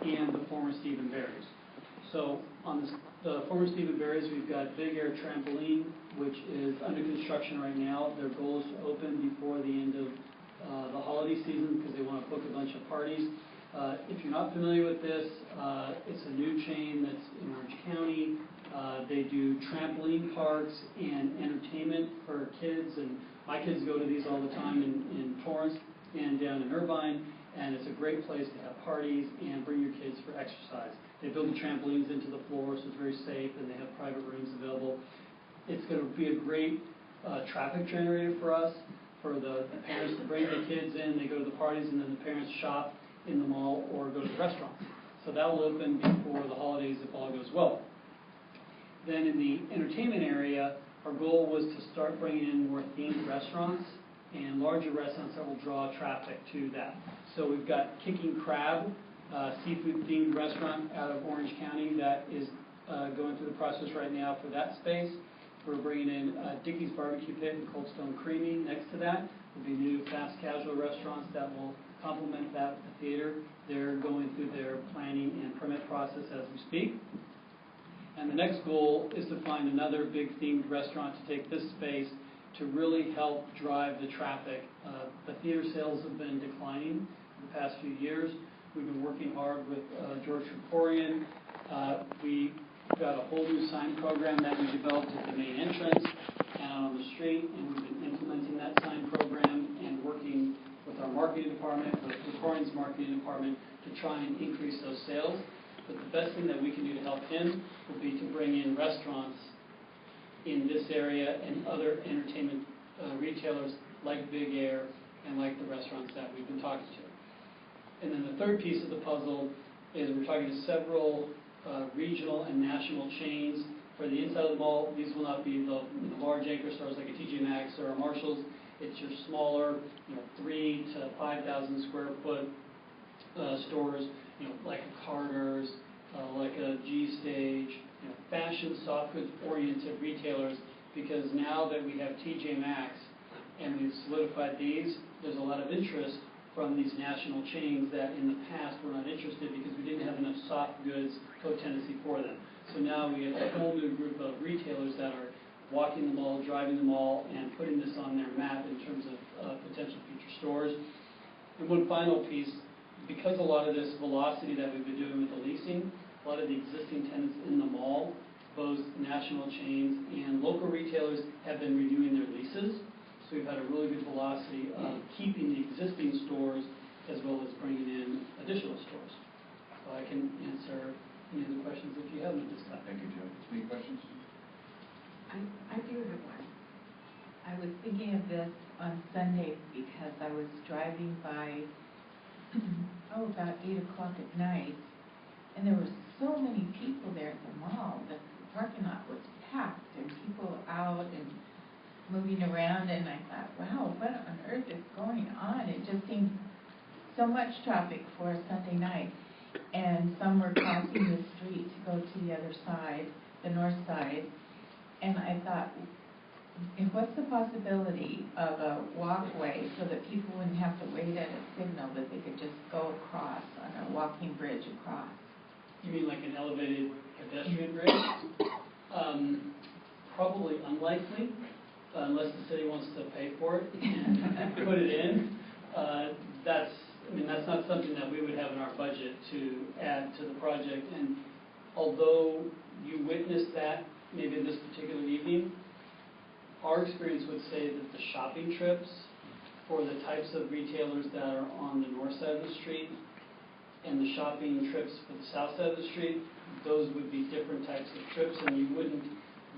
and the former Stephen Barry's. So on the former Stephen Barry's, we've got Big Air Trampoline, which is under construction right now. Their goal is to open before the end of the holiday season because they want to book a bunch of parties. If you're not familiar with this, it's a new chain that's in Orange County. They do trampoline parks and entertainment for kids, and my kids go to these all the time in Torrance and down in Irvine, and it's a great place to have parties and bring your kids for exercise. They build the trampolines into the floor, so it's very safe, and they have private rooms available. It's going to be a great traffic generator for us, for the parents to bring the kids in. They go to the parties, and then the parents shop in the mall or go to the restaurants. So that will open before the holidays if all goes well. Then in the entertainment area, our goal was to start bringing in more themed restaurants and larger restaurants that will draw traffic to that. So we've got Kicking Crab, seafood-themed restaurant out of Orange County that is going through the process right now for that space. We're bringing in Dickey's Barbecue Pit and Cold Stone Creamy next to that. There'll be new fast casual restaurants that will complement that with the theater. They're going through their planning and permit process as we speak. And the next goal is to find another big themed restaurant to take this space to really help drive the traffic. The theater sales have been declining the past few years. We've been working hard with George Krikorian. We got a whole new sign program that we developed at the main entrance and on the street, and we've been implementing that sign program and working with our marketing department, with Krikorian's marketing department, to try and increase those sales. But the best thing that we can do to help him would be to bring in restaurants in this area and other entertainment retailers like Big Air and like the restaurants that we've been talking to. And then the third piece of the puzzle is we're talking to several regional and national chains. For the inside of the mall, these will not be the large anchor stores like a TJ Maxx or a Marshall's. It's your smaller, 3,000 to 5,000 square foot stores, like a Carter's, like a G Stage, fashion, soft goods oriented retailers. Because now that we have TJ Maxx and we've solidified these, there's a lot of interest from these national chains that in the past were not interested because we didn't have enough soft goods co-tenancy for them. So now we have a whole new group of retailers that are walking the mall, driving the mall, and putting this on their map in terms of potential future stores. And one final piece, because a lot of this velocity that we've been doing with the leasing, a lot of the existing tenants in the mall, both national chains and local retailers, have been renewing their leases. So we've had a really good velocity of keeping the existing stores as well as bringing in additional stores. So I can answer any of the questions if you have them at this time. Thank you, Joe. Any questions? I do have one. I was thinking of this on Sunday because I was driving by, about 8 o'clock at night, and there were so many people there at the mall that the parking lot was packed and people out and moving around, and I thought, wow, what on earth is going on? It just seemed so much traffic for a Sunday night, and some were crossing the street to go to the other side, the north side, and I thought, what's the possibility of a walkway so that people wouldn't have to wait at a signal, that they could just go across on a walking bridge across? You mean like an elevated pedestrian bridge? Probably unlikely. Unless the city wants to pay for it and put it in. That's not something that we would have in our budget to add to the project. And although you witnessed that maybe this particular evening, our experience would say that the shopping trips for the types of retailers that are on the north side of the street and the shopping trips for the south side of the street, those would be different types of trips, and you wouldn't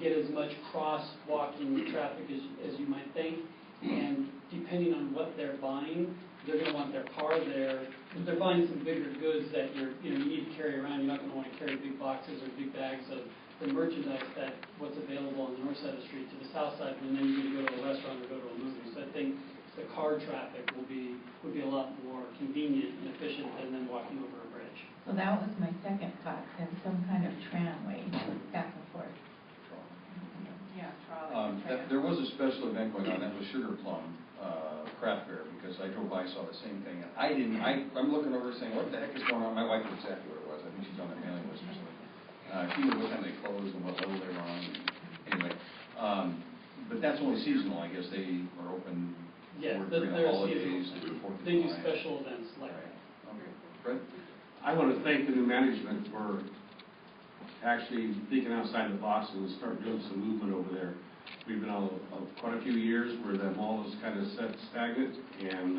get as much cross-walking traffic as you might think. And depending on what they're buying, they're going to want their car there. If they're buying some bigger goods that you need to carry around, you're not going to want to carry big boxes or big bags of the merchandise that what's available on the north side of the street to the south side, and then you're going to go to a restaurant or go to a movie. So I think the car traffic would be a lot more convenient and efficient than them walking over a bridge. So that was my second thought, then some kind of tramway back and forth. Yeah, trolley. There was a special event going on. That was Sugar Plum craft fair, because I drove by, saw the same thing, and I'm looking over saying, what the heck is going on? My wife knew exactly what it was. I think she's on that mailing list or something. She knew what time they closed and what level they were on. Anyway, but that's only seasonal, I guess. They are open during the holidays. They do special events like that. Okay. Fred? I want to thank the new management for actually thinking outside the box and start doing some movement over there. We've been on quite a few years where the mall was kind of set stagnant, and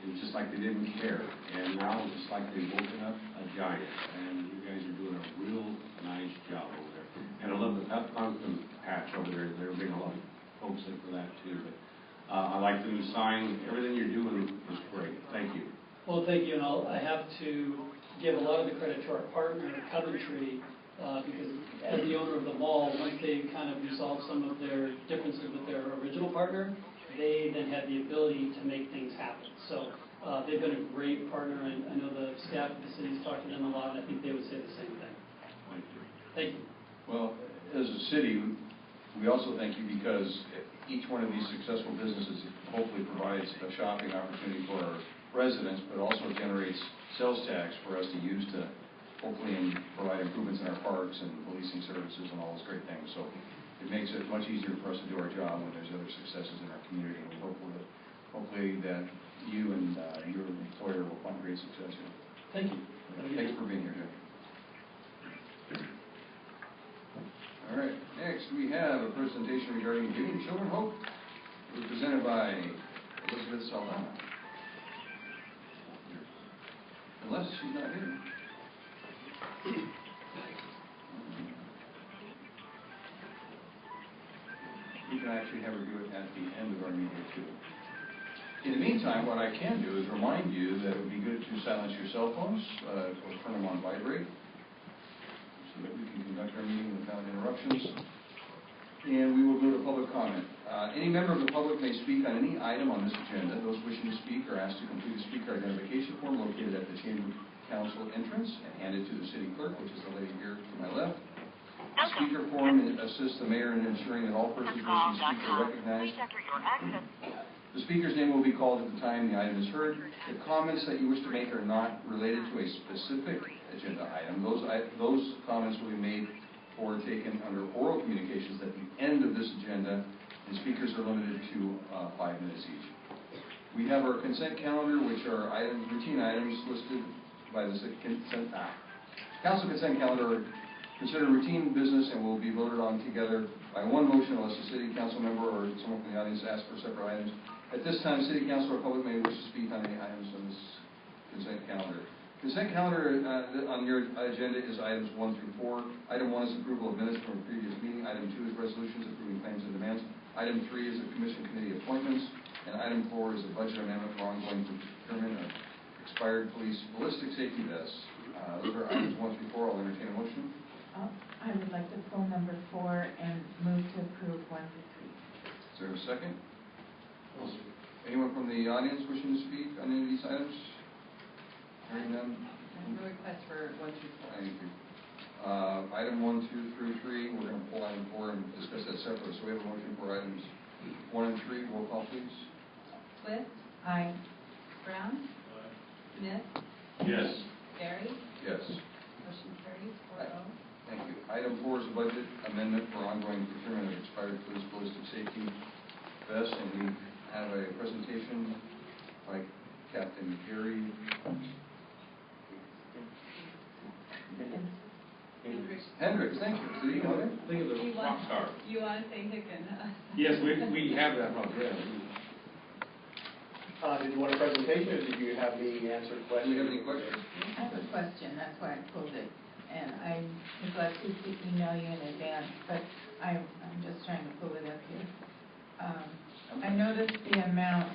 it's just like they didn't care. And now it's just like they've woken up a giant, and you guys are doing a real nice job over there. And I love the pumpkin patch over there. They're bringing a lot of folks in for that too. But I like the new sign. Everything you're doing is great. Thank you. Well, thank you, and I have to give a lot of the credit to our partner, Coventry, because as the owner of the mall, once they kind of resolved some of their differences with their original partner, they then had the ability to make things happen. So they've been a great partner, and I know the staff of the city's talked to them a lot, and I think they would say the same thing. Thank you. Thank you. Well, as a city, we also thank you because each one of these successful businesses hopefully provides a shopping opportunity for our residents, but also generates sales tax for us to use to hopefully provide improvements in our parks and policing services and all those great things. So it makes it much easier for us to do our job when there's other successes in our community. And we hopefully that you and your employer will find great success here. Thank you. Thanks for being here, Jeff. All right, next we have a presentation regarding Giving Children Hope. It was presented by Elizabeth Saldana. Unless she's not here. We can actually have her do it at the end of our meeting too. In the meantime, what I can do is remind you that it would be good to silence your cell phones or turn them on vibrate so that we can conduct our meeting without interruptions. And we will go to public comment. Any member of the public may speak on any item on this agenda. Those wishing to speak are asked to complete a speaker identification form located at the Chamber Council entrance and handed to the city clerk, which is the lady here to my left. The speaker form assists the mayor in ensuring that all persons wishing to speak are recognized. The speaker's name will be called at the time the item is heard. If comments that you wish to make are not related to a specific agenda item, those comments will be made or taken under oral communications at the end of this agenda, and speakers are limited to 5 minutes each. We have our consent calendar, which are routine items listed by the council consent calendar considered routine business and will be voted on together by one motion unless a city council member or someone from the audience asks for separate items. At this time, city council or public may wish to speak on any items on this consent calendar. Consent calendar on your agenda is items 1 through 4. Item 1 is approval of minutes from a previous meeting. Item 2 is resolutions approving claims and demands. Item 3 is the commission committee appointments. And item 4 is a budget amendment for ongoing procurement of expired police ballistic safety vests. Those are items 1 through 4. I'll entertain a motion. I would like to pull number 4 and move to approve 1 through 3. Is there a second? Anyone from the audience wishing to speak on any of these items? Hearing none. Request for 1 through 4. Thank you. Item 1, 2 through 3, we're going to pull item 4 and discuss that separately. So we have a motion for items 1 and 3. Roll call, please. Swift? Aye. Brown? Smith? Yes. Barry? Yes. Motion carries 4-0. Thank you. Item 4 is a budget amendment for ongoing procurement of expired police ballistic safety vests, and we have a presentation by Captain Gary Hendricks. Thank you. So you know that? Think of the rock star. You want to say Hicken? Yes, we have that one. Yeah. Did you want a presentation, or did you have me answer Do questions? you have any questions? I have a question, that's why I pulled it. And I neglected to email you in advance, but I'm just trying to pull it up here. I noticed the amount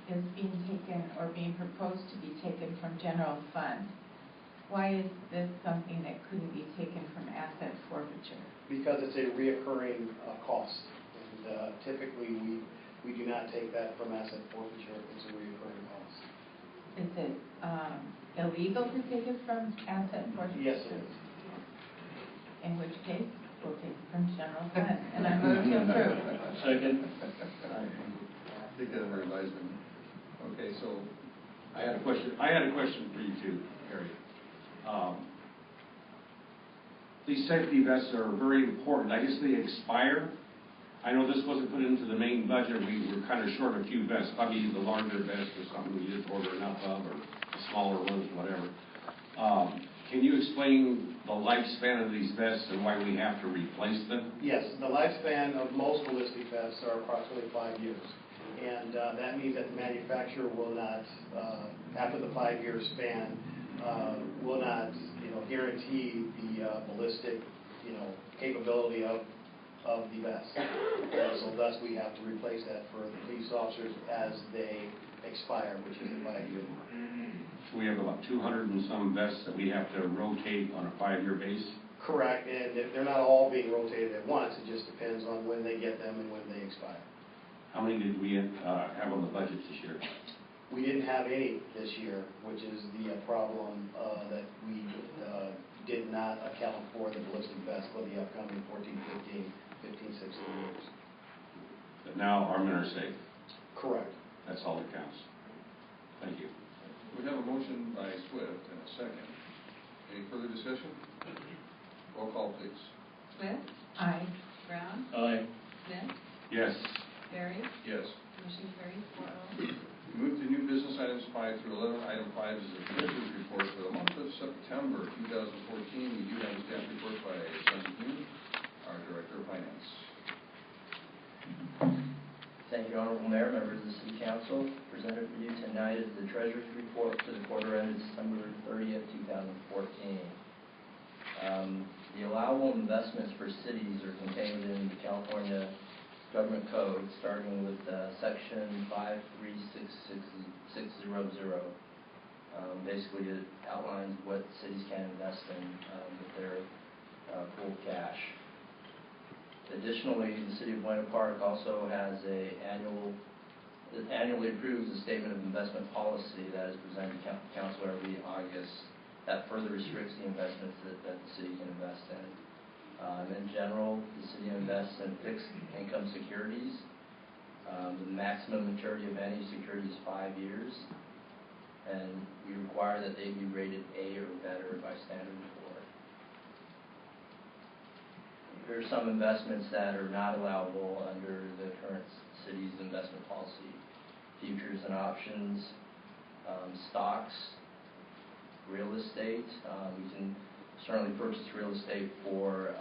is being taken or being proposed to be taken from general fund. Why is this something that couldn't be taken from asset forfeiture? Because it's a reoccurring cost, and typically we do not take that from asset forfeiture if it's a reoccurring cost. Is it illegal to take it from asset forfeiture? Yes, it is. In which case, we'll take it from general fund, and I move to approve. Second. They get a revised one. Okay, so, I had a question for you too, Harry. These safety vests are very important. I guess they expire. I know this wasn't put into the main budget. We were kind of short a few vests, probably the larger vest or something we didn't order enough of, or the smaller ones, whatever. Can you explain the lifespan of these vests and why we have to replace them? Yes, the lifespan of most ballistic vests are approximately 5 years. And that means that the manufacturer will not, after the 5-year span, will not, guarantee the ballistic, capability of the vest. And so thus we have to replace that for the police officers as they expire, which is a 5-year mark. So we have about 200 and some vests that we have to rotate on a 5-year base? Correct, and they're not all being rotated at once. It just depends on when they get them and when they expire. How many did we have on the budget this year? We didn't have any this year, which is the problem that we did not account for the ballistic vest for the upcoming 14, 15, 16 years. But now our men are safe. Correct. That's all that counts. Thank you. we have a motion by Swift and a second. Any further discussion? Roll call, please. Swift, Aye. Brown, Aye. Smith, Yes. Barry, Yes. motion carries 4-0. We move to new business items 5 through 11. Item 5 is the Commissioner's report for the month of September 2014. We do have a staff report by Sandy Hume, our Director of Finance. Thank you, Honorable Mayor, members of the City Council. Presented for you tonight is the Treasurer's report for the quarter ended December 30th, 2014. The allowable investments for cities are contained in the California Government Code, starting with Section 536600. Basically, it outlines what cities can invest in with their pool cash. Additionally, the City of Buena Park also has it annually approves a statement of investment policy that is presented to Council every August that further restricts the investments that the city can invest in. In general, the city invests in fixed income securities. The maximum maturity of any security is 5 years, and we require that they be rated A or better by Standard & Poor's. There are some investments that are not allowable under the current city's investment policy: futures and options, stocks, real estate. We can certainly purchase real estate for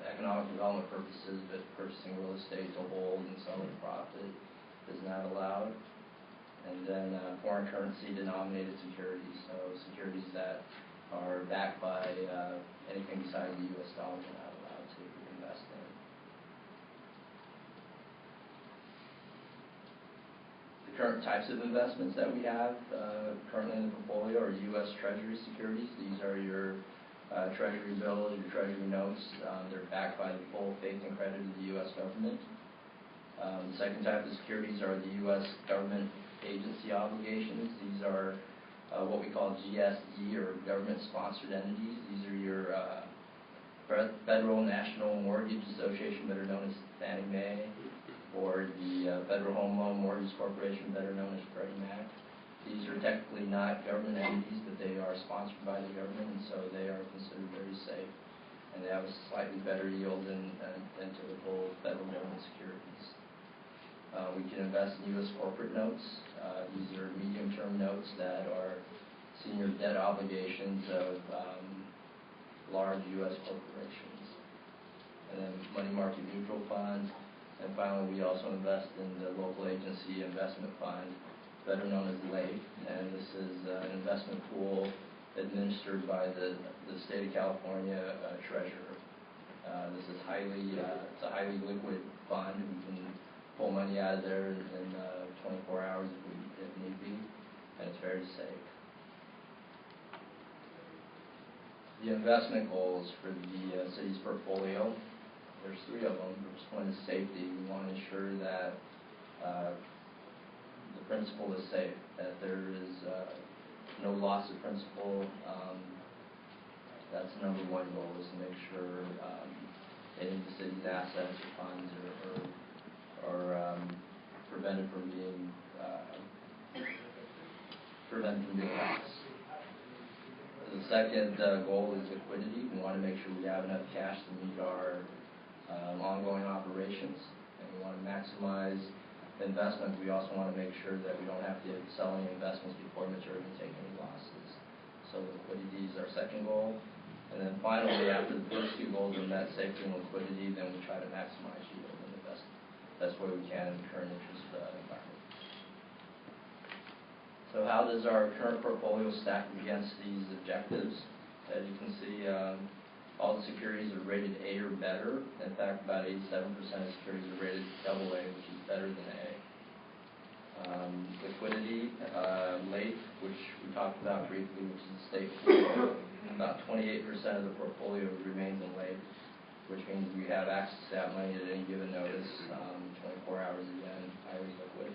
economic development purposes, but purchasing real estate to hold and sell at a profit is not allowed. And then foreign currency denominated securities, so securities that are backed by anything besides the U.S. dollar are not allowed to invest in. The current types of investments that we have currently in the portfolio are U.S. Treasury securities. These are your Treasury bills, your Treasury notes. They're backed by the full faith and credit of the U.S. government. The second type of securities are the U.S. government agency obligations. These are what we call GSE, or government-sponsored entities. These are your Federal National Mortgage Association, better known as Fannie Mae, or the Federal Home Loan Mortgage Corporation, better known as Freddie Mac. These are technically not government entities, but they are sponsored by the government, and so they are considered very safe, and they have a slightly better yield than typical federal government securities. We can invest in U.S. corporate notes. These are medium-term notes that are senior debt obligations of large U.S. corporations. And then money market mutual funds. And finally, we also invest in the local agency investment fund, better known as LAIF. And this is an investment pool administered by the state of California treasurer. This is it's a highly liquid fund. We can pull money out of there in 24 hours if need be, and it's very safe. The investment goals for the city's portfolio, there's 3 of them. The first one is safety. We want to ensure that the principal is safe, that there is no loss of principal. That's the number 1 goal, is to make sure any of the city's assets or funds are prevented from being passed. The second goal is liquidity. We want to make sure we have enough cash to meet our ongoing operations, and we want to maximize investment. We also want to make sure that we don't have to sell any investments before maturity and take any losses. So liquidity is our second goal. And then finally, after the first two goals are met, safety and liquidity, then we try to maximize yield in the best way we can in the current interest environment. So how does our current portfolio stack against these objectives? As you can see, all the securities are rated A or better. In fact, about 87% of securities are rated AA, which is better than A. Liquidity, late, which we talked about briefly, which is a state floor. About 28% of the portfolio remains in late, which means we have access to that money at any given notice, 24 hours again, highly liquid.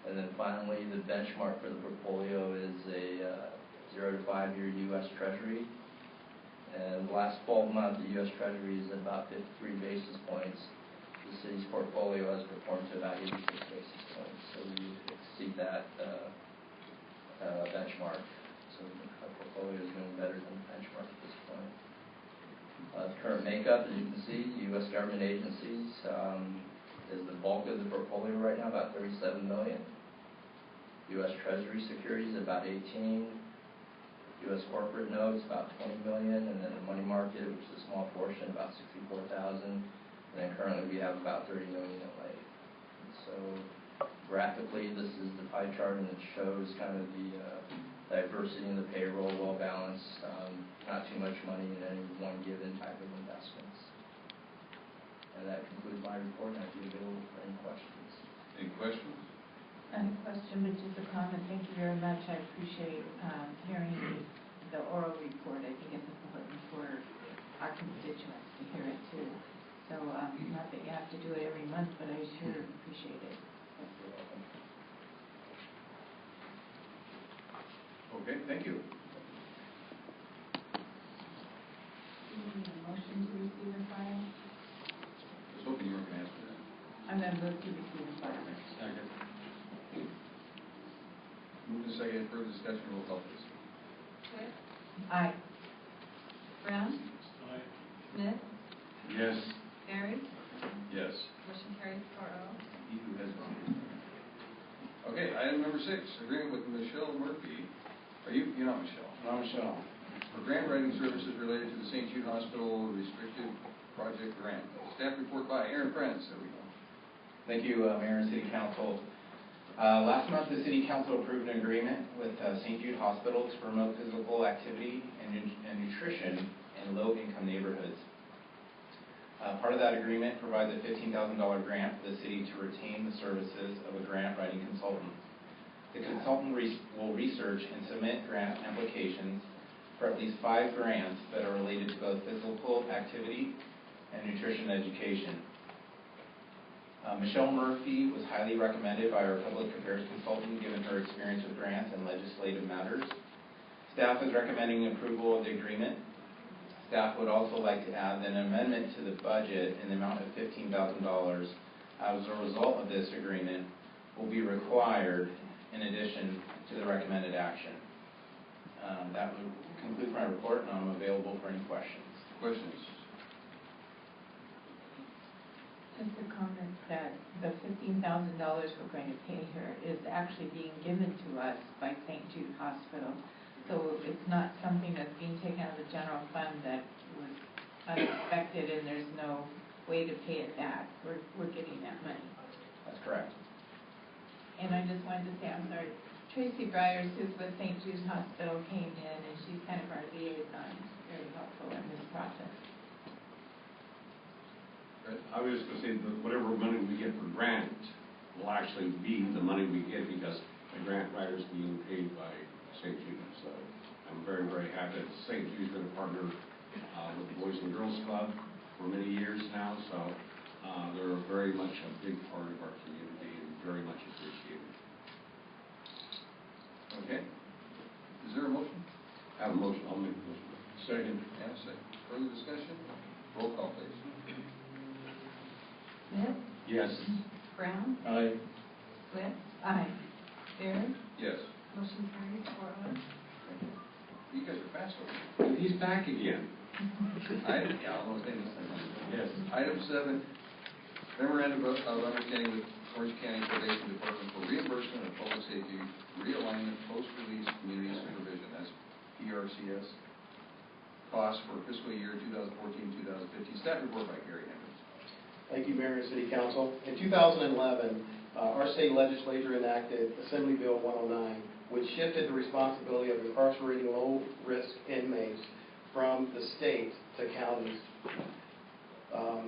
And then finally, the benchmark for the portfolio is a 0 to 5 year U.S. Treasury. And the last 12 months, the U.S. Treasury is at about 53 basis points. The city's portfolio has performed to about 86 basis points. So we exceed that benchmark. So our portfolio is doing better than the benchmark at this point. The current makeup, as you can see, U.S. government agencies is the bulk of the portfolio right now, about $37 million. U.S. Treasury securities, about 18. U.S. corporate notes, about $20 million, and then the money market, which is a small portion, about $64,000. And then currently we have about $30 million in late. So graphically, this is the pie chart, and it shows kind of the diversity in the payroll, well balanced, not too much money in any one given type of investments. And that concludes my report, and I'd be available for any questions. Any questions? Not a question, but just a comment. Thank you very much. I appreciate hearing the oral report. I think it's important for our constituents to hear it too. So not that you have to do it every month, but I sure appreciate it. Okay, thank you. Do you need a motion to receive and file? I was hoping you weren't going to answer that. I'm going to move to receive and file. Second. Move to second, further discussion, roll call please. Swift, Aye. Brown, Smith, Yes. Barry. Yes. Motion carries 4-0. He who has voted. Okay, item number 6, agreement with Michelle Murphy. You're not Michelle. No, Michelle. For grant writing services related to the St. Jude Hospital Restricted Project Grant. Staff report by Aaron Prince. There we go. Thank you, Mayor and City Council. Last month, the City Council approved an agreement with St. Jude Hospital to promote physical activity and nutrition in low-income neighborhoods. Part of that agreement provides a $15,000 grant for the city to retain the services of a grant writing consultant. The consultant will research and submit grant applications for at least 5 grants that are related to both physical activity and nutrition education. Michelle Murphy was highly recommended by our public affairs consultant given her experience with grants and legislative matters. Staff is recommending approval of the agreement. Staff would also like to add an amendment to the budget in the amount of $15,000 as a result of this agreement will be required in addition to the recommended action. That would conclude my report, and I'm available for any questions. Questions? Just a comment that the $15,000 we're going to pay her is actually being given to us by St. Jude Hospital. So it's not something that's being taken out of the general fund that was unexpected and there's no way to pay it back. We're getting that money. That's correct. And I just wanted to say, I'm sorry, Tracy Byers, who's with St. Jude Hospital, came in and she's kind of our liaison. Very helpful in this process. I was just going to say that whatever money we get for grant will actually be the money we get because the grant writer is being paid by St. Jude. So I'm very, very happy that St. Jude's been a partner with the Boys and Girls Club for many years now. So they're very much a big part of our community and very much appreciated. Okay. Is there a motion? I have a motion. I'll make a motion. Second. Yeah, second. Further discussion? Roll call please. Smith, Yes. Brown, Aye. Smith, Aye. Barry, Yes. motion carries 4-0. You guys are fast over He's back again. Item, yeah, all those things. Yes. Item 7, memorandum of understanding with Orange County Probation Department for reimbursement of public safety realignment post-release community supervision. That's PRCS. Costs for fiscal year 2014-2015. Staff report by Gary Henry. Thank you, Mayor and City Council. In 2011, our state legislature enacted Assembly Bill 109, which shifted the responsibility of incarcerating low-risk inmates from the state to counties.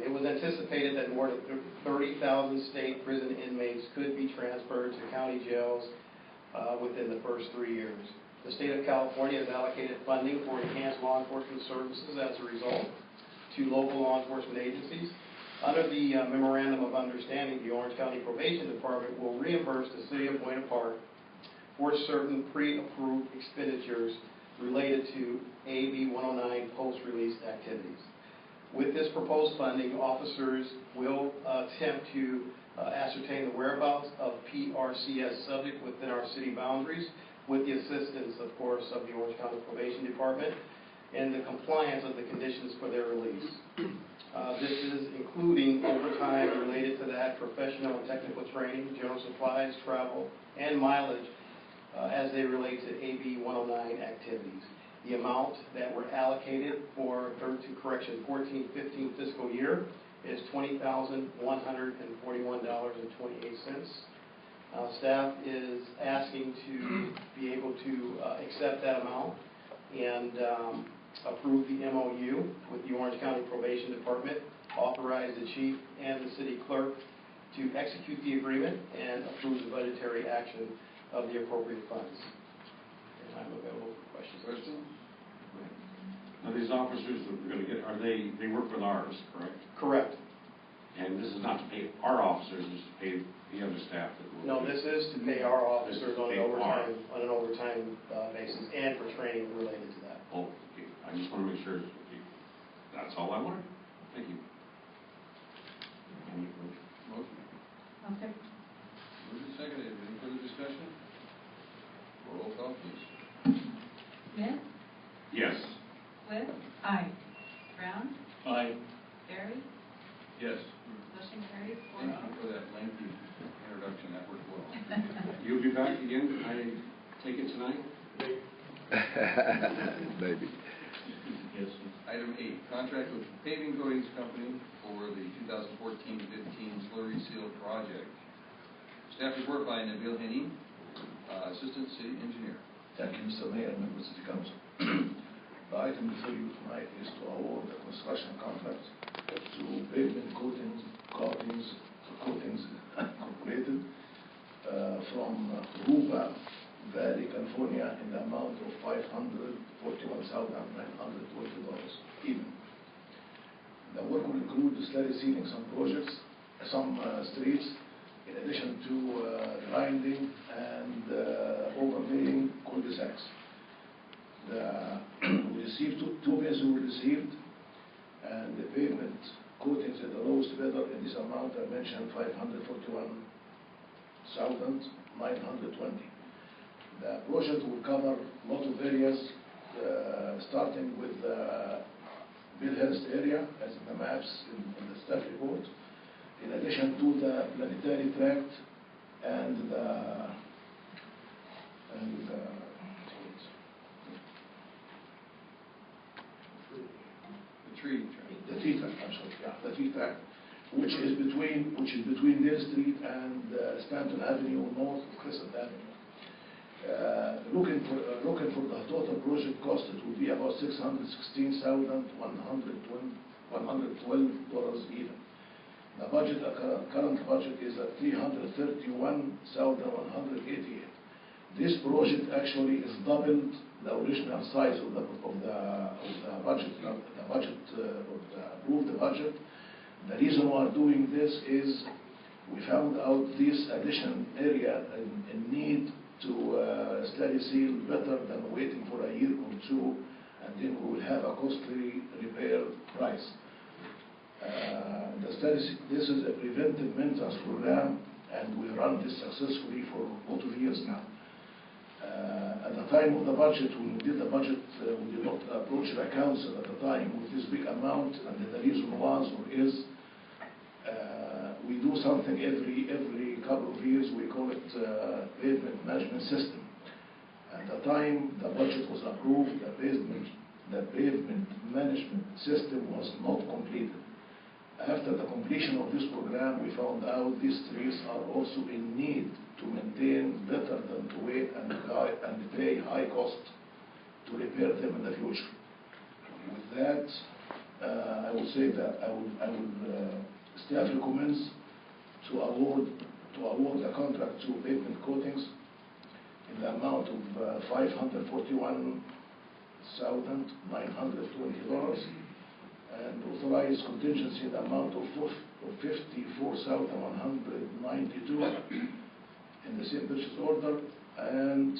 It was anticipated that more than 30,000 state prison inmates could be transferred to county jails within the first 3 years. The state of California has allocated funding for enhanced law enforcement services as a result to local law enforcement agencies. Under the Memorandum of Understanding, the Orange County Probation Department will reimburse the city of Buena Park for certain pre-approved expenditures related to AB 109 post-release activities. With this proposed funding, officers will attempt to ascertain the whereabouts of PRCS subject within our city boundaries, with the assistance, of course, of the Orange County Probation Department, and the compliance of the conditions for their release. This is including overtime related to that, professional and technical training, general supplies, travel, and mileage as they relate to AB 109 activities. The amount that were allocated for 14-15 fiscal year is $20,141.28. Staff is asking to be able to accept that amount and approve the MOU with the Orange County Probation Department, authorize the chief and the city clerk to execute the agreement, and approve the budgetary action of the appropriate funds. And I'm available for questions. Questions? Now, these officers that we're going to get, they work with ours, correct? Correct. And this is not to pay our officers, it's to pay the other staff that work. No, this is to pay our officers on Pay an our- overtime basis, and for training related to that. Oh, okay. I just want to make sure. Okay. That's all I wanted. Thank you. Motion. I'll second. Moved and seconded. Any further discussion? Roll call, please. Smith, Yes. Smith, Aye. Brown, Aye. Barry, Yes. motion carries Thank 4-0. you for that lengthy introduction. That worked well. You'll be back again, I take it tonight? Maybe. Yes. Item 8, contract with Paving Coatings Company for the 2014-15 slurry seal project. Staff report by Nabil Haney, Assistant City Engineer. Thank you, Mr. Mayor and members of the council. The item before you tonight is to award the construction contract to Pavement Coatings Incorporated from Ruba Valley, California, in the amount of $541,920 even. The work will include slurry sealing some streets, in addition to grinding and overlaying cul-de-sacs. We received two bids were received, and the pavement coatings at the lowest bidder in this amount I mentioned, $541,920. The project will cover a lot of areas, starting with the Millhurst area, as in the maps in the staff report, in addition to the planetary tract and the tree tract, I'm sorry, yeah, the tree tract, which is between Dale Street and Stanton Avenue, north of Crescent Avenue. Looking for the total project cost, it will be about $616,112 even. The budget, current budget is at $331,188. This project actually is doubled the original size of the budget. The approved budget. The reason why we're doing this is we found out this additional area in need to slurry seal better than waiting for a year or two, and then we will have a costly repair price. This is a preventive maintenance program, and we run this successfully for a lot of years now. At the time of the budget, when we did the budget, we did not approach the council at the time with this big amount, and the reason was or is we do something every couple of years. We call it pavement management system. At the time the budget was approved, the pavement management system was not completed. After the completion of this program, we found out these streets are also in need to maintain better than to wait and pay high cost to repair them in the future. With that, I will say that staff recommends to award the contract to pavement coatings in the amount of $541,920 and authorize contingency in the amount of $54,192 in the same purchase order, and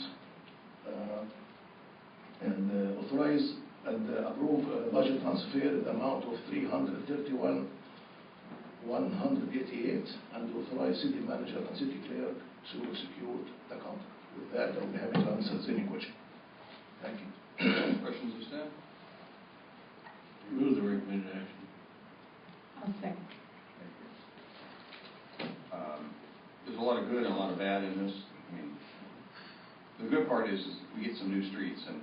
authorize and approve budget transfer in the amount of $331,188, and authorize city manager and city clerk to execute the contract. With that, I will be happy to answer any question. Thank you. Questions of staff? Move the recommended action. I'll second. There's a lot of good and a lot of bad in this. I mean, the good part is we get some new streets, and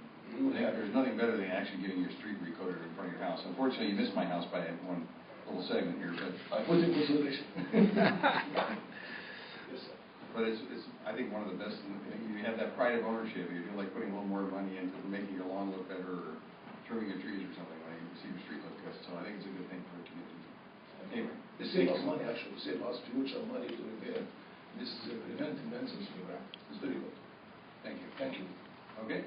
I think there's nothing better than actually getting your street recoded in front of your house. Unfortunately, you missed my house by one little segment here, but I put in consideration. but it's I think one of the best. You have that pride of ownership. You feel like putting a little more money into making your lawn look better, or trimming your trees or something. When you see your street look good, so I think it's a good thing for the community. Anyway, They save us money, actually. They save us future money to repair. This is a preventive maintenance program. It's very good. thank you. Thank you. Okay.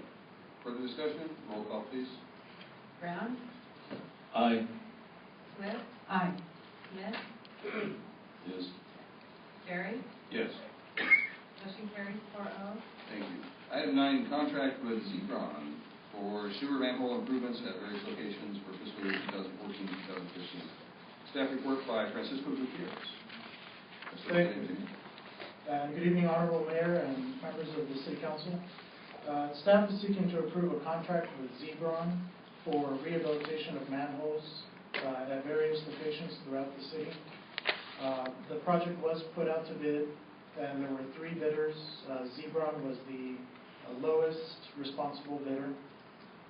Further discussion? Roll call, please. Brown, Aye. Swift, Aye. Smith, Yes. Barry. Yes. Motion carries 4-0. Thank you. Item 9, contract with Zebron for sewer manhole improvements at various locations for fiscal year 2014-2015. Staff report by Francisco Gutierrez. Thank you. Good evening, Honorable Mayor and members of the City Council. Staff is seeking to approve a contract with Zebron for rehabilitation of manholes at various locations throughout the city. The project was put out to bid, and there were 3 bidders. Zebron was the lowest responsible bidder.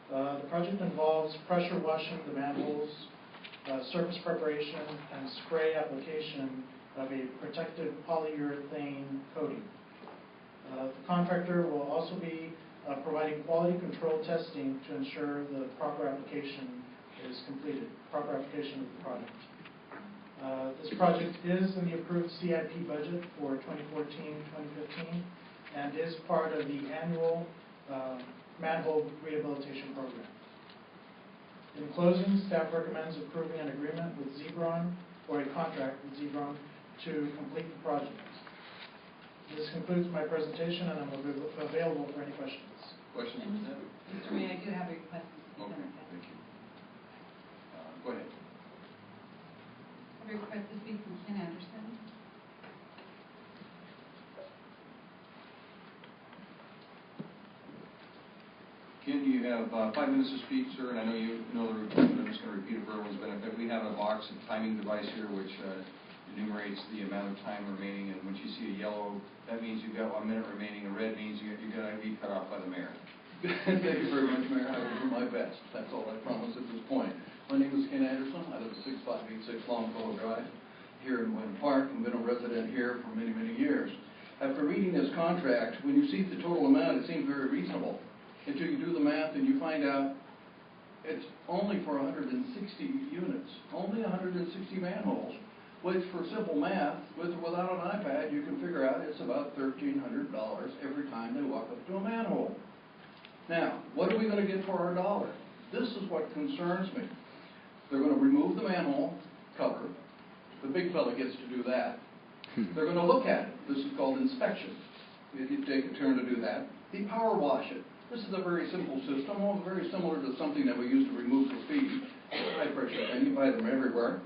The project involves pressure washing the manholes, surface preparation, and spray application of a protective polyurethane coating. The contractor will also be providing quality control testing to ensure the proper application is completed, proper application of the project. This project is in the approved CIP budget for 2014-2015 and is part of the annual manhole rehabilitation program. In closing, staff recommends approving an agreement with Zebron, or a contract with Zebron, to complete the project. This concludes my presentation, and I'm available for any questions. Questions? Mr. Mayor, I do have a request to speak on Okay, this. thank you. Go ahead. I have a request to speak from Ken Anderson. Ken, you have 5 minutes to speak, sir, and I know you know the report, but I'm just going to repeat it for everyone's benefit. We have a box, a timing device here, which enumerates the amount of time remaining, and once you see a yellow, that means you've got 1 minute remaining. A red means you're going to be cut off by the mayor. Thank you very much, Mayor. I will do my best. That's all I promise at this point. My name is Ken Anderson. I live at 6586 Longfellow Drive here in Winter Park, and been a resident here for many, many years. After reading this contract, when you see the total amount, it seems very reasonable, until you do the math and you find out it's only for 160 units, only 160 manholes, which for simple math, with or without an iPad, you can figure out it's about $1,300 every time they walk up to a manhole. Now, what are we going to get for our dollar? This is what concerns me. They're going to remove the manhole cover. The big fella gets to do that. They're going to look at it. This is called inspection. If you take a turn to do that, they power wash it. This is a very simple system, very similar to something that we use to remove graffiti, high pressure thing. You buy them everywhere.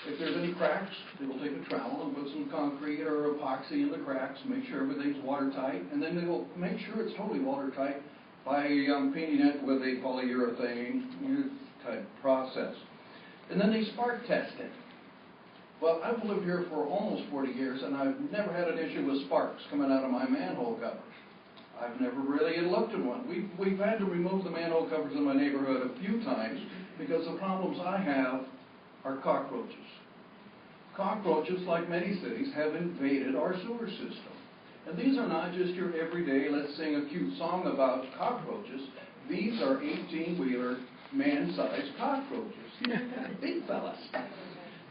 If there's any cracks, they will take a trowel and put some concrete or epoxy in the cracks, make sure everything's watertight, and then they will make sure it's totally watertight by painting it with a polyurethane type process. And then they spark test it. Well, I've lived here for almost 40 years, and I've never had an issue with sparks coming out of my manhole covers. I've never really looked at one. We've had to remove the manhole covers in my neighborhood a few times because the problems I have are cockroaches. Cockroaches, like many cities, have invaded our sewer system. And these are not just your everyday, let's sing a cute song about cockroaches. These are 18-wheeler, man-sized cockroaches. Big fellas.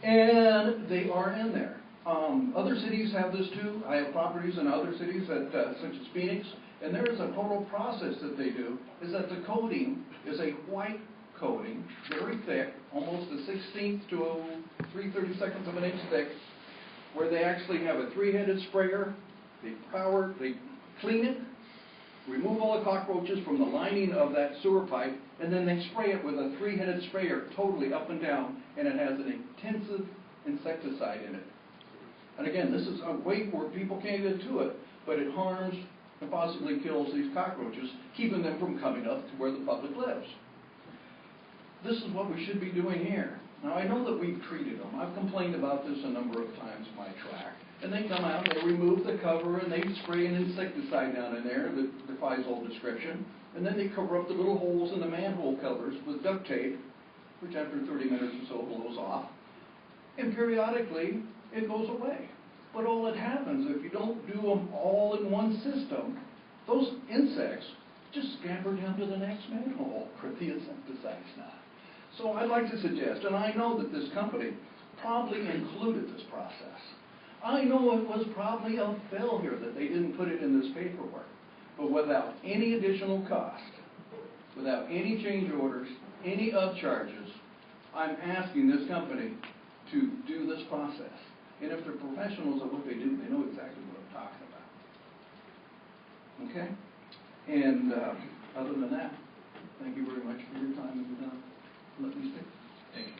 And they are in there. Other cities have this too. I have properties in other cities, such as Phoenix, and there is a total process that they do, is that the coating is a white coating, very thick, almost a 1/16 to a 3/32 of an inch thick, where they actually have a 3-headed sprayer. They clean it, remove all the cockroaches from the lining of that sewer pipe, and then they spray it with a 3-headed sprayer totally up and down, and it has an intensive insecticide in it. And again, this is a weight where people can't get to it, but it harms and possibly kills these cockroaches, keeping them from coming up to where the public lives. This is what we should be doing here. Now, I know that we've treated them. I've complained about this a number of times in my track. And they come out, they remove the cover, and they spray an insecticide down in there that defies all description. And then they cover up the little holes in the manhole covers with duct tape, which after 30 minutes or so blows off. And periodically, it goes away. But all that happens, if you don't do them all in one system, those insects just scamper down to the next manhole where the insecticide's not. So I'd like to suggest, and I know that this company probably included this process. I know it was probably a failure that they didn't put it in this paperwork. But without any additional cost, without any change orders, any upcharges, I'm asking this company to do this process. And if they're professionals at what they do, they know exactly what I'm talking about. Okay? And other than that, thank you very much for your time and let me speak. Thank you.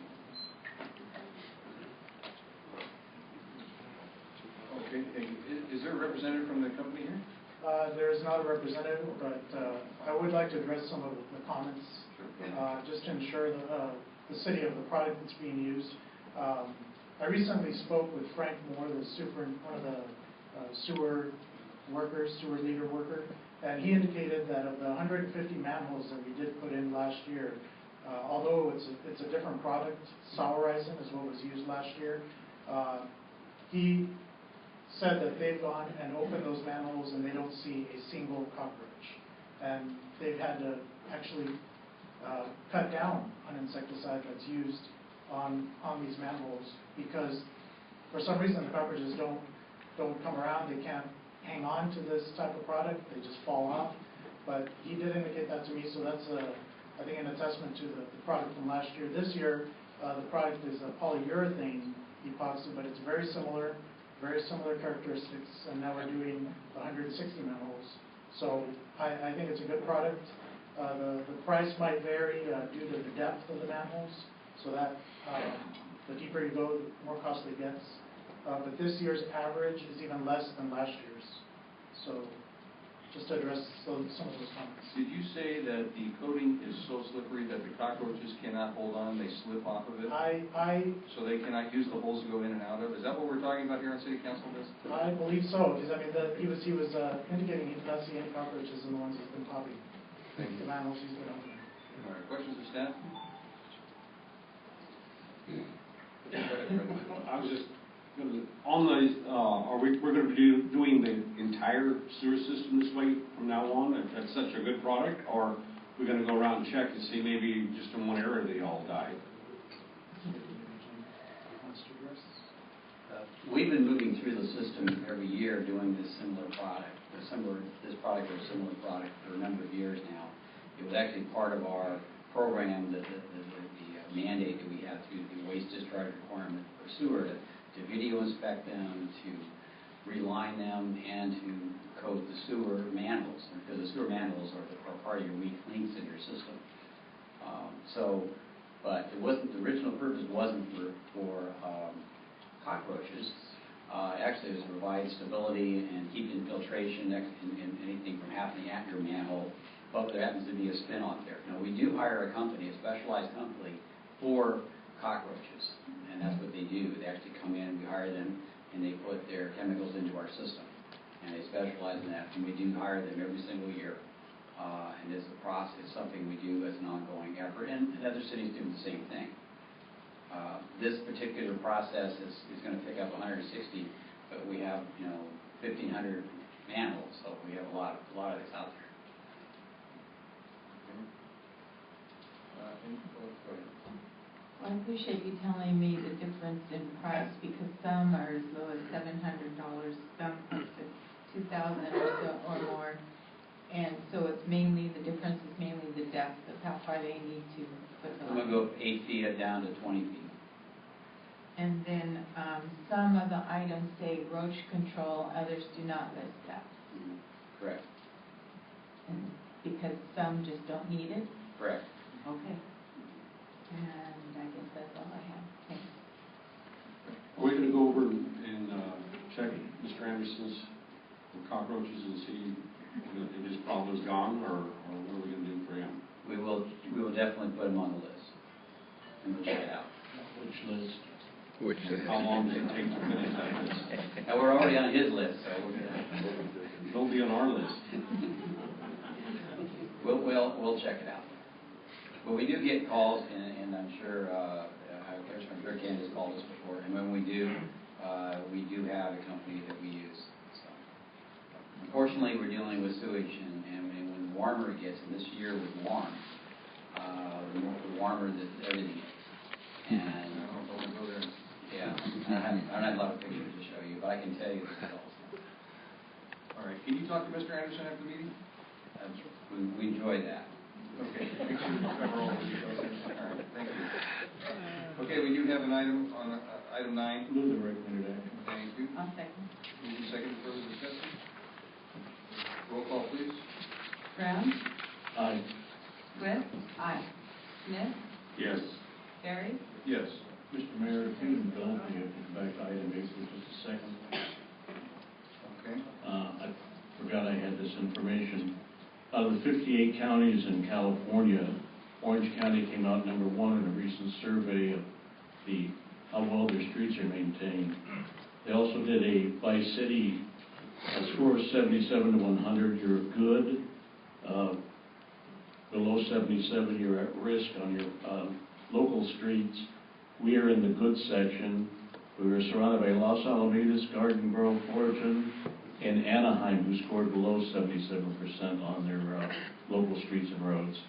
Okay, is there a representative from the company here? There is not a representative, but I would like to address some of the comments, just to ensure the city of the product that's being used. I recently spoke with Frank Moore, one of the sewer leader worker, and he indicated that of the 150 manholes that we did put in last year, although it's a different product, Sauerizing is what was used last year, he said that they've gone and opened those manholes and they don't see a single cockroach. And they've had to actually cut down on insecticide that's used on these manholes because for some reason the cockroaches don't come around. They can't hang on to this type of product. They just fall off. But he did indicate that to me, so that's I think an attestment to the product from last year. This year, the product is a polyurethane epoxy, but it's very similar characteristics, and now we're doing 160 manholes. So I think it's a good product. The price might vary due to the depth of the manholes, so that the deeper you go, the more costly it gets. But this year's average is even less than last year's. So just to address some of those comments. Did you say that the coating is so slippery that the cockroaches cannot hold on, they slip off of it? So they cannot use the holes to go in and out of? Is that what we're talking about here on City Council today? I believe so, because I mean, he was indicating he did not see any cockroaches in the ones he's been copying. Thank you. The manholes he's been opening. All right, questions of staff? I was just, on the, we're going to be doing the entire sewer system this way from now on, if that's such a good product, or we're going to go around and check to see maybe just in one area they all died? We've been moving through the system every year doing this similar product, or this product or a similar product for a number of years now. It was actually part of our program, the mandate that we have through the waste discharge requirement for sewer to video inspect them, to reline them, and to coat the sewer manholes, because the sewer manholes are part of your weak links in your system. So But it wasn't, the original purpose wasn't for cockroaches. Actually, it was to provide stability and keep infiltration and anything from happening at your manhole. But there happens to be a spin-off there. Now, we do hire a company, a specialized company, for cockroaches, and that's what they do. They actually come in, we hire them, and they put their chemicals into our system. And they specialize in that, and we do hire them every single year. And it's a process, it's something we do as an ongoing effort, and other cities do the same thing. This particular process is going to pick up 160, but we have, 1,500 manholes, so we have a lot of this out there. Well, I appreciate you telling me the difference in price, because some are as low as $700, some up to $2,000 or so or more. And so it's mainly, the difference is mainly the depth of how far they need to put the I'm going to go 8 feet down to 20 feet. And then some of the items say roach control, others do not list that. Correct. And because some just don't need it? Correct. Okay. And I guess that's all I have. Thanks. Are we going to go over and check Mr. Anderson's cockroaches and see if his problem is gone, or what are we going to do for him? We will definitely put him on the list, and we'll check it out. Which list? How long does it take to finish that list? Now, we're already on his list, so we're good. Don't be on our list. We'll check it out. But we do get calls, and I'm sure Candace called us before, and when we do have a company that we use. So, unfortunately, we're dealing with sewage, and when the warmer it gets, and this year was warm, the warmer that everything gets. And I don't want to go there. yeah, I don't have a lot of pictures to show you, but I can tell you the results. All right, can you talk to Mr. Anderson after the meeting? We enjoy that. Okay, make sure you cover all the details. All right, thank you. Okay, we do have an item on item 9. Move the recommended action. Thank you. I'll second. Moving second, further discussion? Roll call, please. Brown? Aye. Swift? Aye. Smith? Yes. Barry? Yes. Mr. Mayor, if you indulge me, if you come back to item 8 for just a second. Okay. I forgot I had this information. Out of the 58 counties in California, Orange County came out number 1 in a recent survey of how well their streets are maintained. They also did a by city score of 77 to 100. You're good. Below 77, you're at risk on your local streets. We are in the good section. We were surrounded by Los Alamitos, Garden Grove, Fullerton, and Anaheim, who scored below 77% on their local streets and roads.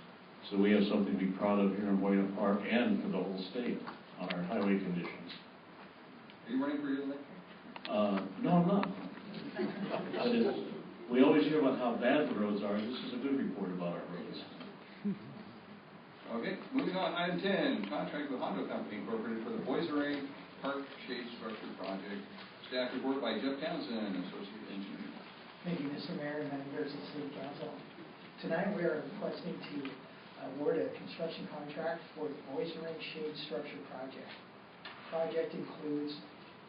So we have something to be proud of here in Buena Park and for the whole state on our highway conditions. Are you running for re-election? No, I'm not. But we always hear about how bad the roads are. This is a good report about our roads. Okay, moving on, item 10, contract with Hondo Company Incorporated for the Boys Array Park Shade Structure Project. Staff report by Jeff Townsend, Associate Engineer. Thank you, Mr. Mayor and members of the City Council. Tonight we are requesting to award a construction contract for the Boys Array Shade Structure Project. The project includes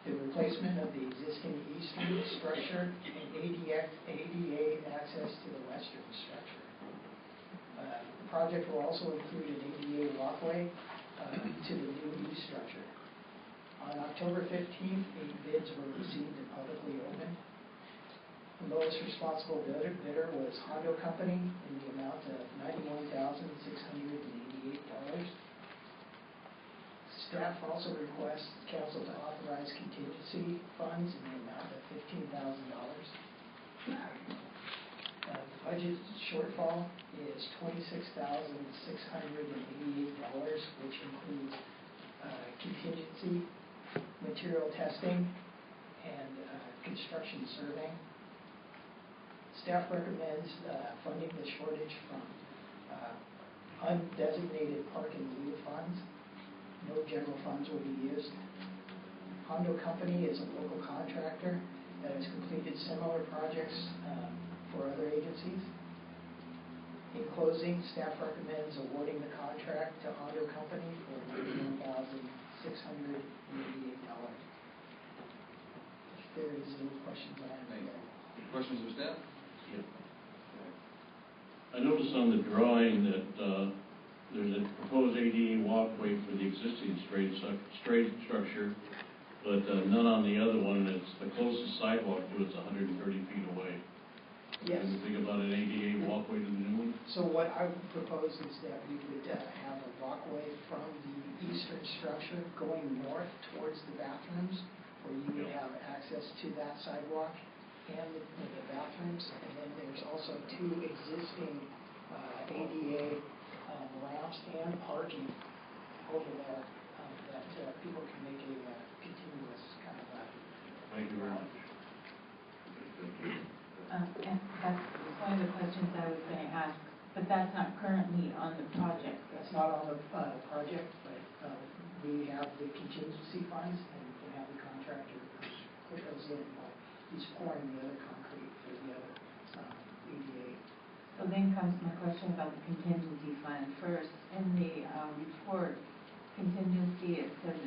the replacement of the existing eastern structure and ADA access to the western structure. The project will also include an ADA walkway to the new east structure. On October 15th, 8 bids were received and publicly opened. The lowest responsible bidder was Hondo Company in the amount of $91,688. Staff also requests council to authorize contingency funds in the amount of $15,000. The budget shortfall is $26,688, which includes contingency, material testing, and construction surveying. Staff recommends funding the shortage from undesignated park and lieu funds. No general funds will be used. Hondo Company is a local contractor that has completed similar projects for other agencies. In closing, staff recommends awarding the contract to Honda Company for $91,688. If there is any questions, I have Thank you. them. Questions of staff? I noticed on the drawing that there's a proposed ADA walkway for the existing straight structure, but none on the other one. It's the closest sidewalk to it's 130 feet away. Yes. Can you think about an ADA walkway to the new one? So what I would propose is that we would have a walkway from the eastern structure going north towards the bathrooms, where you would have access to that sidewalk and the bathrooms. And then there's also two existing ADA ramps and parking over there that people can make a continuous kind of Thank you very much. And that's one of the questions I was going to ask, but that's not currently on the project. That's not on the project, but we have the contingency funds, and we can have the contractor put those in, but he's pouring the other concrete for the other ADA. So then comes my question about the contingency fund. First, in the report, contingency, it says